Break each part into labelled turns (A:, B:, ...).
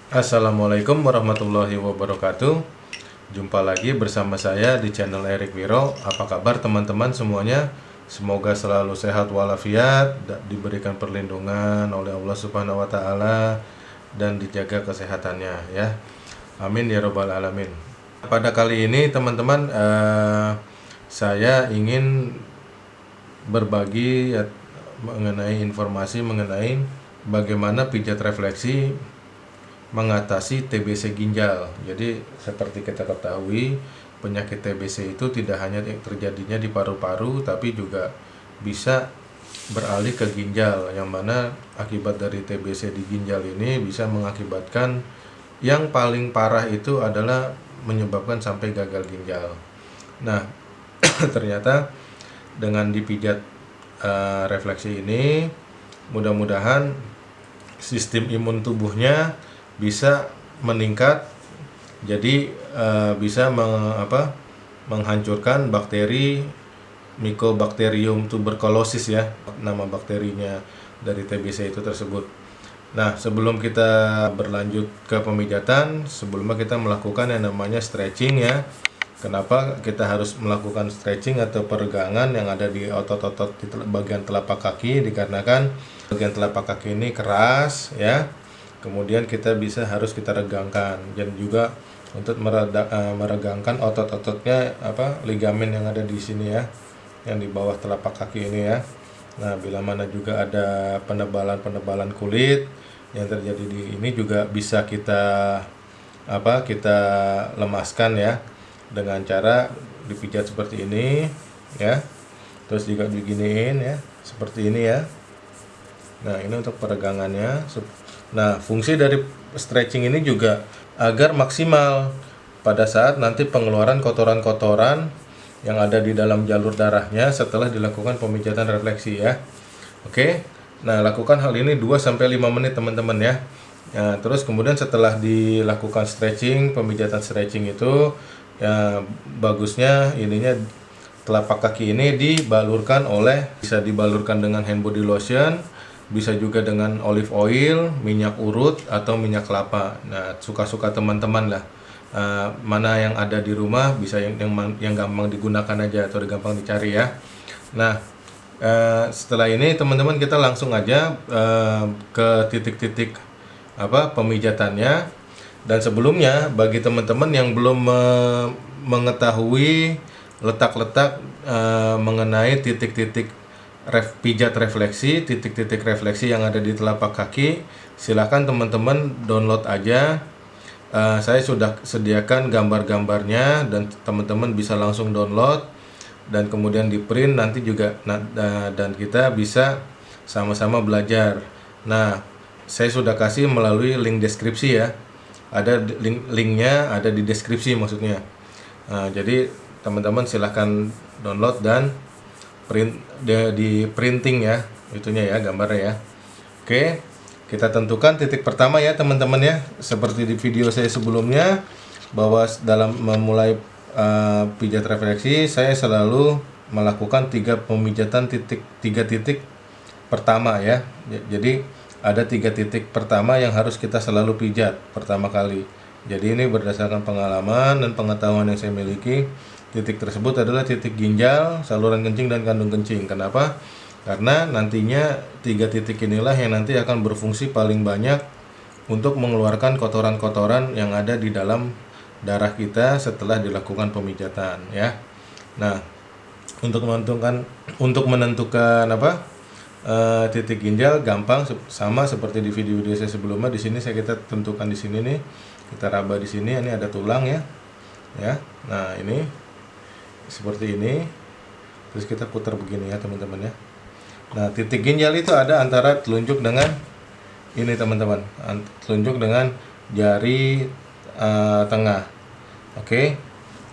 A: Assalamualaikum warahmatullahi wabarakatuh. Jumpa lagi bersama saya di channel Erik Wiro. Apa kabar teman-teman semuanya? Semoga selalu sehat walafiat, diberikan perlindungan oleh Allah Subhanahu wa taala dan dijaga kesehatannya ya. Amin ya robbal alamin. Pada kali ini teman-teman, saya ingin berbagi mengenai informasi mengenai bagaimana pijat refleksi mengatasi TBC ginjal. Jadi seperti kita ketahui, penyakit TBC itu tidak hanya terjadinya di paru-paru, tapi juga bisa beralih ke ginjal, yang mana akibat dari TBC di ginjal ini bisa mengakibatkan yang paling parah itu adalah menyebabkan sampai gagal ginjal. Nah, ternyata dengan dipijat refleksi ini, mudah-mudahan sistem imun tubuhnya bisa meningkat, jadi bisa menghancurkan bakteri Mycobacterium tuberculosis ya, nama bakterinya dari TBC itu tersebut. Nah, sebelum kita berlanjut ke pemijatan, sebelumnya kita melakukan yang namanya stretching ya. Kenapa kita harus melakukan stretching atau peregangan yang ada di otot-otot di bagian telapak kaki? Dikarenakan bagian telapak kaki ini keras ya. Kemudian harus kita regangkan, dan juga untuk meregangkan otot-ototnya, ligamen yang ada di sini ya, yang di bawah telapak kaki ini ya. Nah, bila mana juga ada penebalan kulit yang terjadi di ini juga bisa kita lemaskan ya, dengan cara dipijat seperti ini ya. Terus juga diginiin ya, seperti ini ya. Nah, ini untuk peregangannya. Nah, fungsi dari stretching ini juga agar maksimal pada saat nanti pengeluaran kotoran-kotoran yang ada di dalam jalur darahnya setelah dilakukan pemijatan refleksi ya. Oke. Nah, lakukan hal ini 2-5 menit teman-teman ya. Nah, terus kemudian setelah dilakukan stretching, pemijatan stretching itu ya, bagusnya ininya telapak kaki ini bisa dibalurkan dengan hand body lotion, bisa juga dengan olive oil, minyak urut, atau minyak kelapa. Nah, suka-suka teman-teman lah. Mana yang ada di rumah, bisa yang gampang digunakan aja atau gampang dicari ya. Nah, setelah ini teman-teman kita langsung aja ke titik-titik pemijatannya. Dan sebelumnya bagi teman-teman yang belum mengetahui letak-letak mengenai titik-titik pijat refleksi, titik-titik refleksi yang ada di telapak kaki, silakan teman-teman download aja. Saya sudah sediakan gambar-gambarnya dan teman-teman bisa langsung download dan kemudian di print nanti juga, dan kita bisa sama-sama belajar. Nah, saya sudah kasih melalui link deskripsi ya. Ada linknya ada di deskripsi maksudnya. Jadi teman-teman silahkan download dan di printing ya, itunya ya, gambarnya ya. Oke, kita tentukan titik pertama ya teman-teman ya, seperti di video saya sebelumnya, bahwa dalam memulai pijat refleksi saya selalu melakukan 3 pemijatan tiga titik pertama ya. Jadi ada 3 titik pertama yang harus kita selalu pijat pertama kali. Jadi ini berdasarkan pengalaman dan pengetahuan yang saya miliki. Titik tersebut adalah titik ginjal, saluran kencing, dan kandung kencing. Kenapa? Karena nantinya 3 titik inilah yang nanti akan berfungsi paling banyak untuk mengeluarkan kotoran-kotoran yang ada di dalam darah kita setelah dilakukan pemijatan ya. Nah, untuk menentukan titik ginjal gampang, sama seperti di video-video saya sebelumnya. Di sini kita tentukan di sini nih, kita raba di sini. Ini ada tulang ya. Nah, ini seperti ini, terus kita putar begini ya teman-teman ya. Nah, titik ginjal itu ada antara telunjuk dengan ini teman-teman, telunjuk dengan jari tengah. Oke.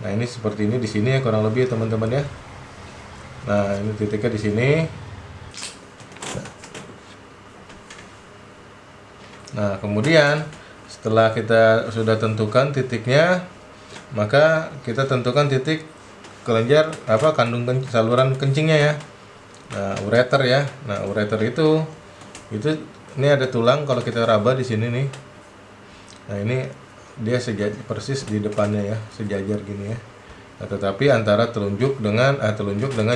A: Nah, ini seperti ini di sini ya kurang lebih ya teman-teman ya. Nah, ini titiknya di sini. Nah, kemudian setelah kita sudah tentukan titiknya, maka kita tentukan titik kelenjar kandung saluran kencingnya ya. Nah, ureter ya. Nah, ureter itu ini ada tulang, kalau kita raba di sini nih. Nah, ini dia persis di depannya ya, sejajar gini ya. Nah, tetapi antara telunjuk dengan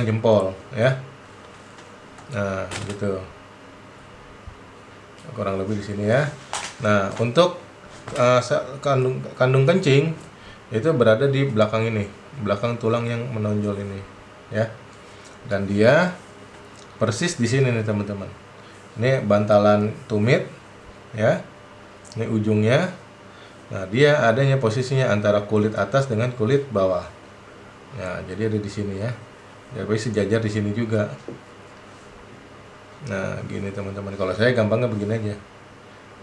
A: jempol ya. Nah, gitu. Kurang lebih di sini ya. Nah, untuk kandung kencing itu berada di belakang ini, belakang tulang yang menonjol ini ya. Dan dia persis di sini nih teman-teman. Ini bantalan tumit ya. Ini ujungnya. Nah, dia adanya posisinya antara kulit atas dengan kulit bawah. Nah, jadi ada di sini ya. Jadi sejajar di sini juga. Nah, gini teman-teman. Kalau saya gampangnya begini aja.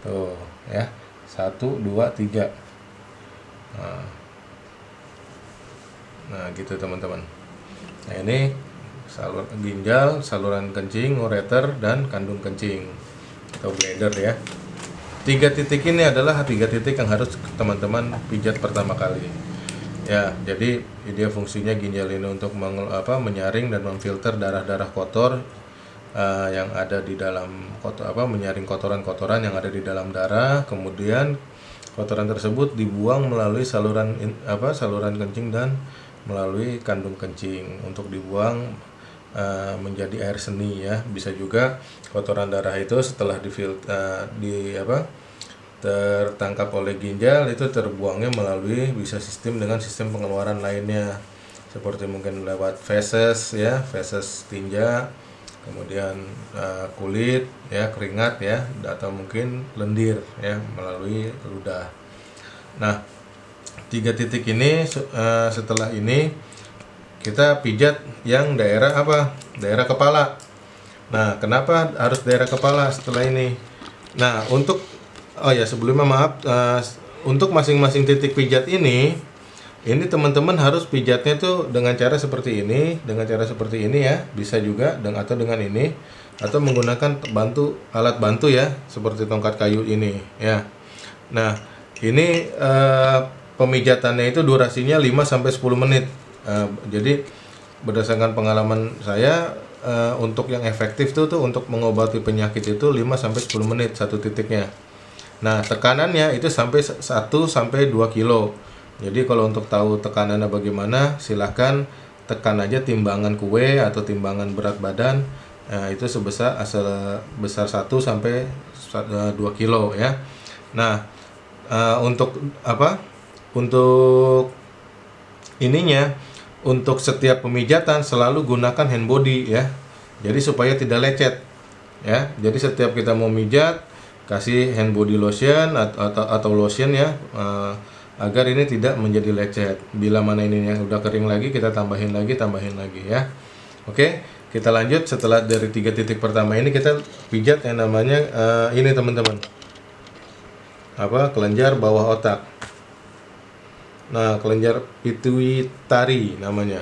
A: Tuh, ya. 1 2 3. Nah, gitu teman-teman. Nah, ini ginjal, saluran kencing, ureter, dan kandung kencing atau bladder ya. 3 titik ini adalah 3 titik yang harus teman-teman pijat pertama kali. Ya, jadi dia fungsinya ginjal ini untuk menyaring dan memfilter darah-darah kotor yang ada di dalam menyaring kotoran-kotoran yang ada di dalam darah. Kemudian kotoran tersebut dibuang melalui saluran kencing dan melalui kandung kencing untuk dibuang menjadi air seni ya. Bisa juga kotoran darah itu setelah tertangkap oleh ginjal itu terbuangnya melalui sistem pengeluaran lainnya, seperti mungkin lewat feses ya, feses tinja, kemudian kulit ya, keringat ya, atau mungkin lendir ya melalui ludah. Nah, 3 titik ini setelah ini kita pijat yang daerah kepala. Nah, kenapa harus daerah kepala setelah ini? Nah, sebelumnya maaf, untuk masing-masing titik pijat ini teman-teman harus pijatnya tuh dengan cara seperti ini ya, bisa juga atau dengan ini, atau menggunakan alat bantu ya, seperti tongkat kayu ini ya. Nah, ini pemijatannya itu durasinya 5-10 menit. Jadi berdasarkan pengalaman saya, untuk yang efektif tuh untuk mengobati penyakit itu 5-10 menit satu titiknya. Nah, tekanannya itu sampai 1-2 kilo. Jadi kalau untuk tahu tekanannya bagaimana, silahkan tekan aja timbangan kue atau timbangan berat badan. Itu sebesar 1-2 kilo ya. Nah, untuk untuk setiap pemijatan selalu gunakan hand body ya. Jadi supaya tidak lecet ya. Jadi setiap kita mau mijat, kasih hand body lotion atau lotion ya, agar ini tidak menjadi lecet. Bila mana ini yang udah kering lagi, kita tambahin lagi ya. Oke, kita lanjut. Setelah dari 3 titik pertama ini, kita pijat yang namanya ini teman-teman, kelenjar bawah otak. Nah, kelenjar pituitari namanya.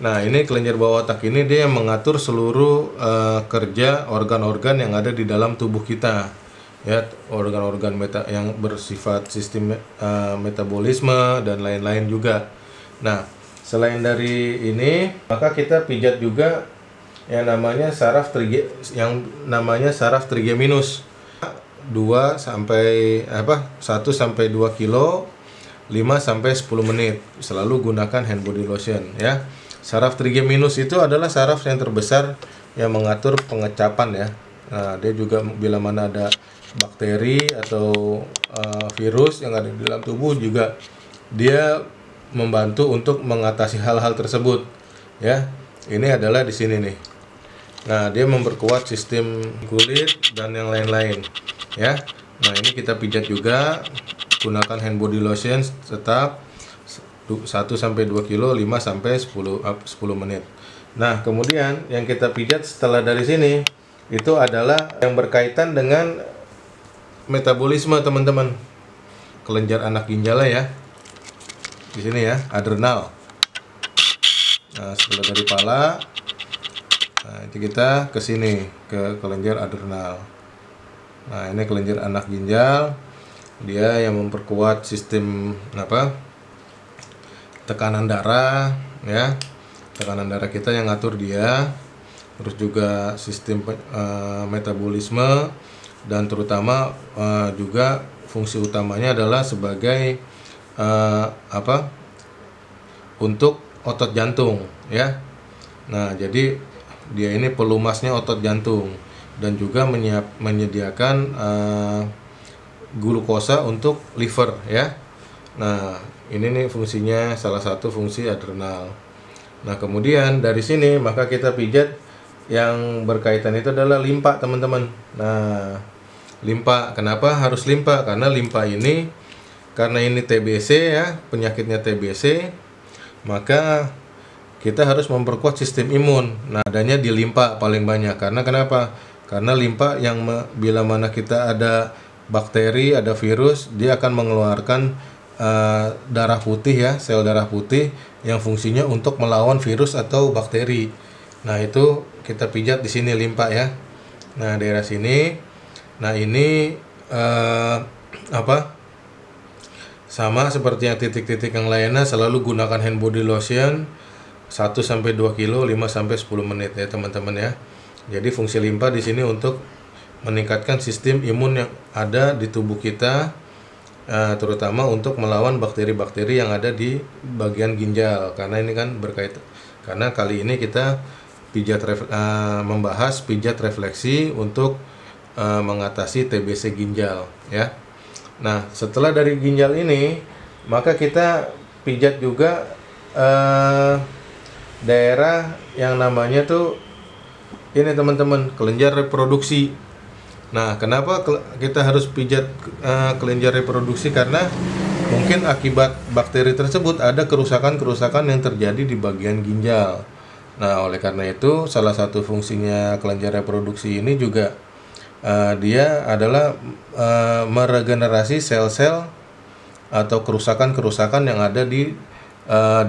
A: Nah, ini kelenjar bawah otak ini dia yang mengatur seluruh kerja organ-organ yang ada di dalam tubuh kita. Ya, organ-organ yang bersifat sistem metabolisme dan lain-lain juga. Nah, selain dari ini, maka kita pijat juga yang namanya saraf trigeminus. 1-2 kilo 5-10 menit. Selalu gunakan hand body lotion ya. Saraf trigeminus itu adalah saraf yang terbesar yang mengatur pengecapan ya. Nah, dia juga bila mana ada bakteri atau virus yang ada di dalam tubuh, juga dia membantu untuk mengatasi hal-hal tersebut ya. Ini adalah di sini nih. Nah, dia memperkuat sistem kulit dan yang lain-lain ya. Nah, ini kita pijat juga, gunakan hand body lotion tetap 1-2 kilo 5-10 menit. Nah, kemudian yang kita pijat setelah dari sini itu adalah yang berkaitan dengan metabolisme teman-teman. Kelenjar anak ginjalnya ya. Di sini ya, adrenal. Nah, setelah dari pala, nah itu kita ke sini, ke kelenjar adrenal. Nah, ini kelenjar anak ginjal. Dia yang memperkuat sistem tekanan darah ya. Tekanan darah kita yang ngatur dia. Terus juga sistem metabolisme, dan terutama juga fungsi utamanya adalah sebagai untuk otot jantung ya. Nah, jadi dia ini pelumasnya otot jantung dan juga menyediakan glukosa untuk liver ya. Nah, ini nih fungsinya, salah satu fungsi adrenal. Nah, kemudian dari sini maka kita pijat yang berkaitan itu adalah limpa, teman-teman. Nah, limpa, kenapa harus limpa? Karena limpa ini, karena ini TBC ya, penyakitnya TBC, maka kita harus memperkuat sistem imun. Nah, adanya di limpa paling banyak. Karena kenapa? Karena limpa yang bila mana kita ada bakteri, ada virus, dia akan mengeluarkan darah putih ya, sel darah putih yang fungsinya untuk melawan virus atau bakteri. Nah, itu kita pijat di sini limpa ya. Nah, daerah sini. Nah, ini sama seperti yang titik-titik yang lainnya, selalu gunakan hand body lotion 1-2 kilo 5-10 menit ya, teman-teman ya. Jadi fungsi limpa di sini untuk meningkatkan sistem imun yang ada di tubuh kita, terutama untuk melawan bakteri-bakteri yang ada di bagian ginjal. Karena ini kan berkaitan, karena kali ini kita membahas pijat refleksi untuk mengatasi TBC ginjal ya. Nah, setelah dari ginjal ini, maka kita pijat juga daerah yang namanya tuh ini, teman-teman, kelenjar reproduksi. Nah, kenapa kita harus pijat kelenjar reproduksi? Karena mungkin akibat bakteri tersebut ada kerusakan-kerusakan yang terjadi di bagian ginjal. Nah, oleh karena itu salah satu fungsinya kelenjar reproduksi ini juga dia adalah meregenerasi sel-sel atau kerusakan-kerusakan yang ada di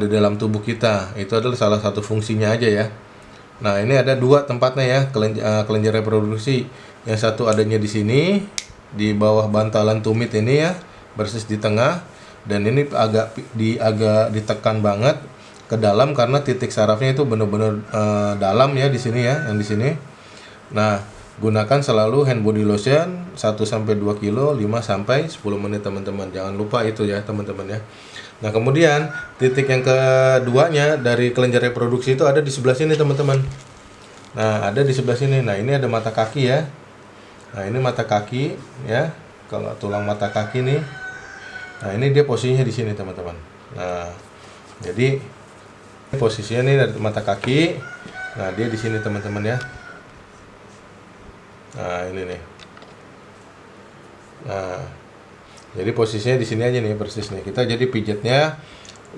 A: dalam tubuh kita. Itu adalah salah satu fungsinya aja ya. Nah, ini ada dua tempatnya ya, kelenjar reproduksi. Yang satu adanya di sini, di bawah bantalan tumit ini ya, persis di tengah. Dan ini agak ditekan banget ke dalam karena titik sarafnya itu benar-benar dalam ya di sini ya, yang di sini. Nah, gunakan selalu hand body lotion 1-2 kilo 5-10 menit, teman-teman. Jangan lupa itu ya, teman-teman ya. Nah, kemudian titik yang keduanya dari kelenjar reproduksi itu ada di sebelah sini, teman-teman. Nah, ada di sebelah sini. Nah, ini ada mata kaki ya. Nah, ini mata kaki ya. Kalau tulang mata kaki nih. Nah, ini dia posisinya di sini, teman-teman. Nah, jadi posisinya nih dari mata kaki. Nah, dia di sini, teman-teman ya. Nah, ini nih. Nah, jadi posisinya di sini aja nih, persis nih. Kita jadi pijatnya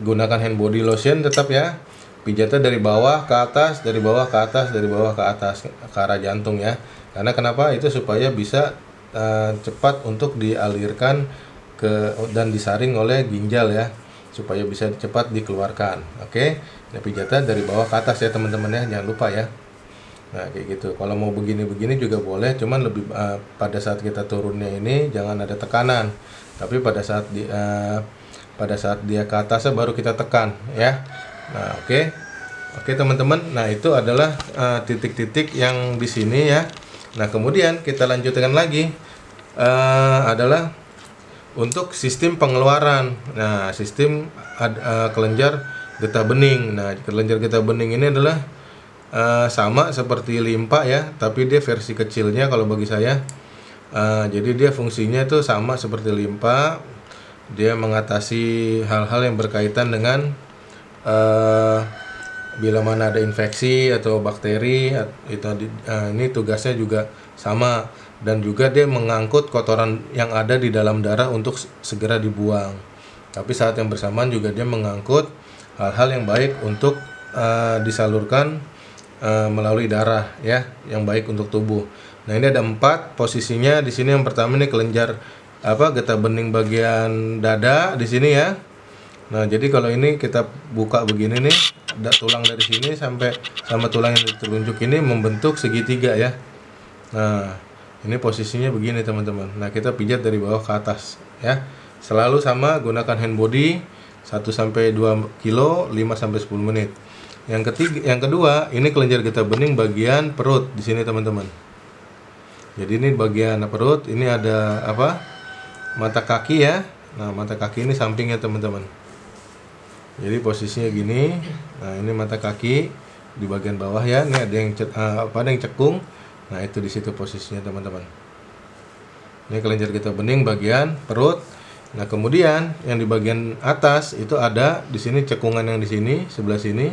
A: gunakan hand body lotion tetap ya. Pijatnya dari bawah ke atas, dari bawah ke atas, dari bawah ke atas ke arah jantung ya. Karena kenapa? Itu supaya bisa cepat untuk dialirkan dan disaring oleh ginjal ya, supaya bisa cepat dikeluarkan. Oke. Nah, pijatnya dari bawah ke atas ya, teman-teman ya. Jangan lupa ya. Nah, kayak gitu. Kalau mau begini-begini juga boleh, cuman lebih pada saat kita turunnya ini jangan ada tekanan. Tapi pada saat dia ke atasnya baru kita tekan ya. Nah, oke. Oke, teman-teman. Nah, itu adalah titik-titik yang di sini ya. Nah, kemudian kita lanjutkan lagi adalah untuk sistem pengeluaran. Nah, sistem kelenjar getah bening. Nah, kelenjar getah bening ini adalah sama seperti limpa ya, tapi dia versi kecilnya kalau bagi saya. Jadi dia fungsinya itu sama seperti limpa. Dia mengatasi hal-hal yang berkaitan dengan bila mana ada infeksi atau bakteri. Ini tugasnya juga sama, dan juga dia mengangkut kotoran yang ada di dalam darah untuk segera dibuang. Tapi saat yang bersamaan juga dia mengangkut hal-hal yang baik untuk disalurkan melalui darah ya, yang baik untuk tubuh. Nah, ini ada 4 posisinya di sini. Yang pertama ini kelenjar getah bening bagian dada di sini ya. Nah, jadi kalau ini kita buka begini nih, ada tulang dari sini sampai sama tulang yang terunjuk ini membentuk segitiga ya. Nah, ini posisinya begini, teman-teman. Nah, kita pijat dari bawah ke atas ya. Selalu sama, gunakan hand body 1-2 kilo 5-10 menit. Yang kedua, ini kelenjar getah bening bagian perut di sini, teman-teman. Jadi ini bagian perut, ini ada mata kaki ya. Nah, mata kaki ini sampingnya teman-teman. Jadi posisinya gini. Nah, ini mata kaki di bagian bawah ya. Ini ada yang ada yang cekung. Nah, itu di situ posisinya teman-teman. Ini kelenjar getah bening bagian perut. Nah, kemudian yang di bagian atas itu ada di sini cekungan yang di sini, sebelah sini.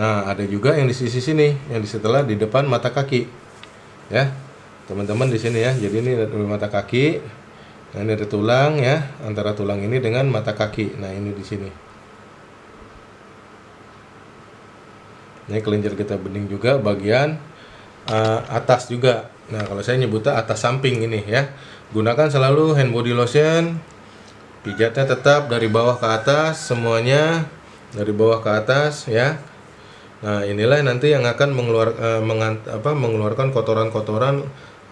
A: Nah, ada juga yang di sisi sini, yang setelah di depan mata kaki. Ya. Teman-teman di sini ya. Jadi ini ada mata kaki. Nah, ini ada tulang ya, antara tulang ini dengan mata kaki. Nah, ini di sini. Ini kelenjar getah bening juga bagian atas juga. Nah, kalau saya nyebutnya atas samping ini ya. Gunakan selalu hand body lotion. Pijatnya tetap dari bawah ke atas, semuanya dari bawah ke atas ya. Nah, inilah nanti yang akan mengeluarkan kotoran-kotoran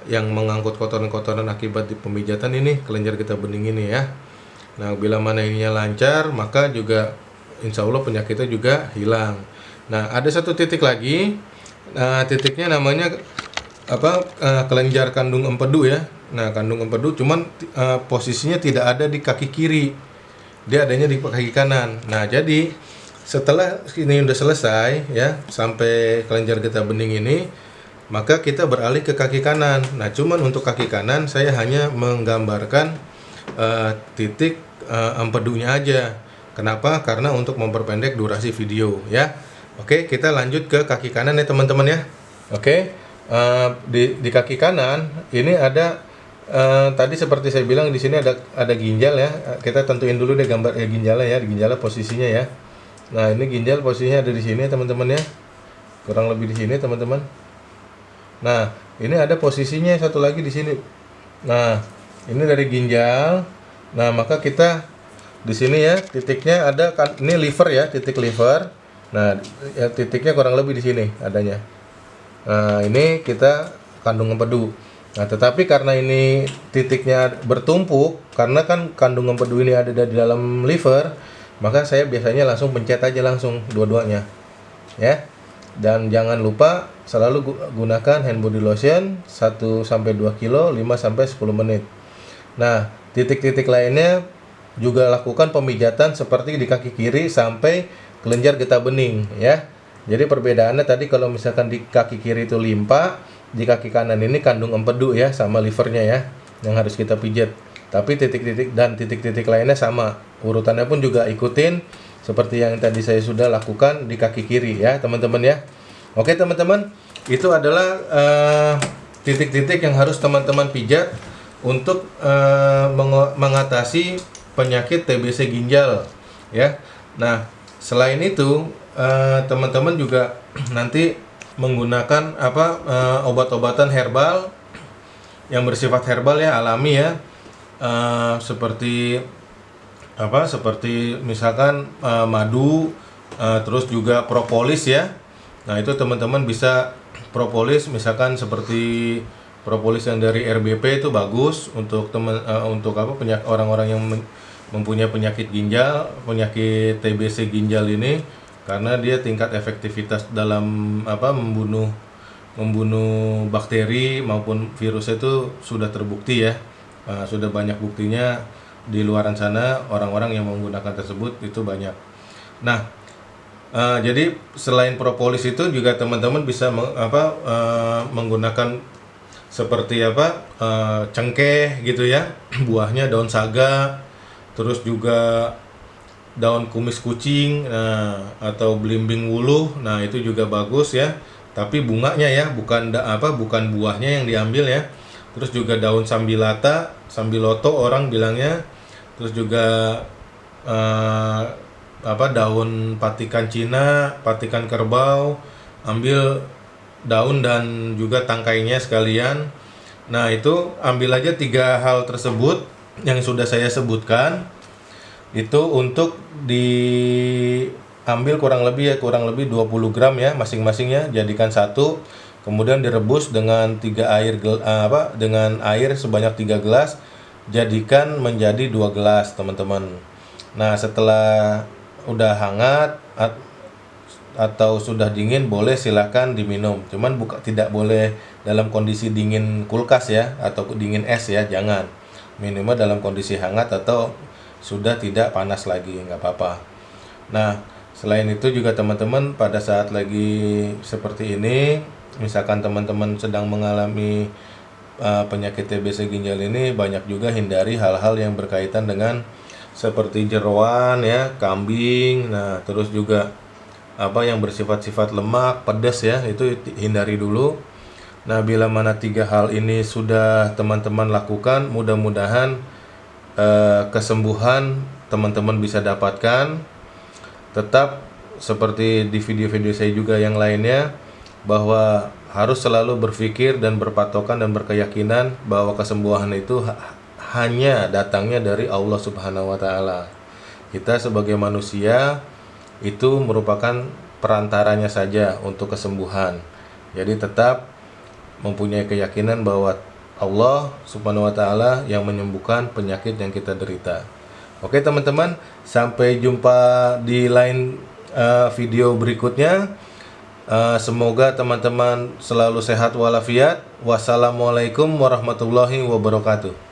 A: yang mengangkut kotoran-kotoran akibat di pemijatan ini, kelenjar getah bening ini ya. Nah, bila mana ininya lancar, maka juga insya Allah penyakitnya juga hilang. Nah, ada satu titik lagi. Nah, titiknya namanya kelenjar kandung empedu ya. Nah, kandung empedu cuman posisinya tidak ada di kaki kiri. Dia adanya di kaki kanan. Nah, jadi setelah ini udah selesai ya, sampai kelenjar getah bening ini, maka kita beralih ke kaki kanan. Nah, cuman untuk kaki kanan saya hanya menggambarkan titik empedunya aja. Kenapa? Karena untuk memperpendek durasi video ya. Oke, kita lanjut ke kaki kanan ya teman-teman ya. Oke. Di kaki kanan ini ada tadi seperti saya bilang di sini ada ginjal ya. Kita tentuin dulu deh gambar ginjalnya ya, di ginjalnya posisinya ya. Nah, ini ginjal posisinya ada di sini teman-teman ya. Kurang lebih di sini teman-teman. Nah, ini ada posisinya satu lagi di sini. Nah, ini dari ginjal. Nah, maka kita di sini ya, titiknya ada ini liver ya, titik liver. Nah, ya, titiknya kurang lebih di sini adanya. Nah, ini kita kandung empedu. Nah, tetapi karena ini titiknya bertumpuk, karena kan kandung empedu ini ada di dalam liver, maka saya biasanya langsung pencet aja langsung dua-duanya. Ya. Dan jangan lupa selalu gunakan hand body lotion 1 sampai 2 kilo 5 sampai 10 menit. Nah, titik-titik lainnya juga lakukan pemijatan seperti di kaki kiri sampai kelenjar getah bening ya. Jadi perbedaannya tadi kalau misalkan di kaki kiri itu limpa, di kaki kanan ini kandung empedu ya, sama livernya ya, yang harus kita pijat. Tapi titik-titik lainnya sama. Urutannya pun juga ikutin seperti yang tadi saya sudah lakukan di kaki kiri ya, teman-teman ya. Oke, teman-teman, itu adalah titik-titik yang harus teman-teman pijat untuk mengatasi penyakit TBC ginjal ya. Nah, selain itu teman-teman juga nanti menggunakan obat-obatan herbal yang bersifat herbal ya, alami ya, seperti misalkan madu, terus juga propolis ya. Nah, itu teman-teman bisa propolis, misalkan seperti propolis yang dari RBP itu bagus untuk orang-orang yang mempunyai penyakit ginjal, penyakit TBC ginjal ini, karena dia tingkat efektivitas dalam membunuh bakteri maupun virus itu sudah terbukti ya. Sudah banyak buktinya di luaran sana, orang-orang yang menggunakan tersebut itu banyak. Nah, jadi selain propolis itu juga teman-teman bisa menggunakan seperti cengkeh gitu ya, buahnya daun saga, terus juga daun kumis kucing, atau belimbing wuluh. Nah, itu juga bagus ya, tapi bunganya ya, bukan buahnya yang diambil ya. Terus juga daun sambiloto orang bilangnya. Terus juga daun patikan Cina, patikan kerbau, ambil daun dan juga tangkainya sekalian. Nah, itu ambil aja 3 hal tersebut yang sudah saya sebutkan. Itu untuk diambil kurang lebih 20 gram ya masing-masingnya, jadikan satu, kemudian direbus dengan dengan air sebanyak 3 gelas, jadikan menjadi 2 gelas teman-teman. Nah, setelah udah hangat, atau sudah dingin boleh silakan diminum. Cuman tidak boleh dalam kondisi dingin kulkas ya, atau dingin es ya, jangan. Minumnya dalam kondisi hangat atau sudah tidak panas lagi, nggak apa-apa. Nah, selain itu juga teman-teman pada saat lagi seperti ini, misalkan teman-teman sedang mengalami penyakit TBC ginjal ini, banyak juga hindari hal-hal yang berkaitan dengan seperti jeroan ya, kambing. Nah, terus juga yang bersifat-sifat lemak, pedas ya, itu hindari dulu. Nah, bila mana 3 hal ini sudah teman-teman lakukan, mudah-mudahan kesembuhan teman-teman bisa dapatkan. Tetap seperti di video-video saya juga yang lainnya, bahwa harus selalu berpikir dan berpatokan dan berkeyakinan bahwa kesembuhan itu hanya datangnya dari Allah Subhanahu wa Ta'ala. Kita sebagai manusia itu merupakan perantaranya saja untuk kesembuhan. Jadi tetap mempunyai keyakinan bahwa Allah Subhanahu wa Ta'ala yang menyembuhkan penyakit yang kita derita. Oke teman-teman, sampai jumpa di lain video berikutnya. Semoga teman-teman selalu sehat walafiat. Wassalamualaikum warahmatullahi wabarakatuh.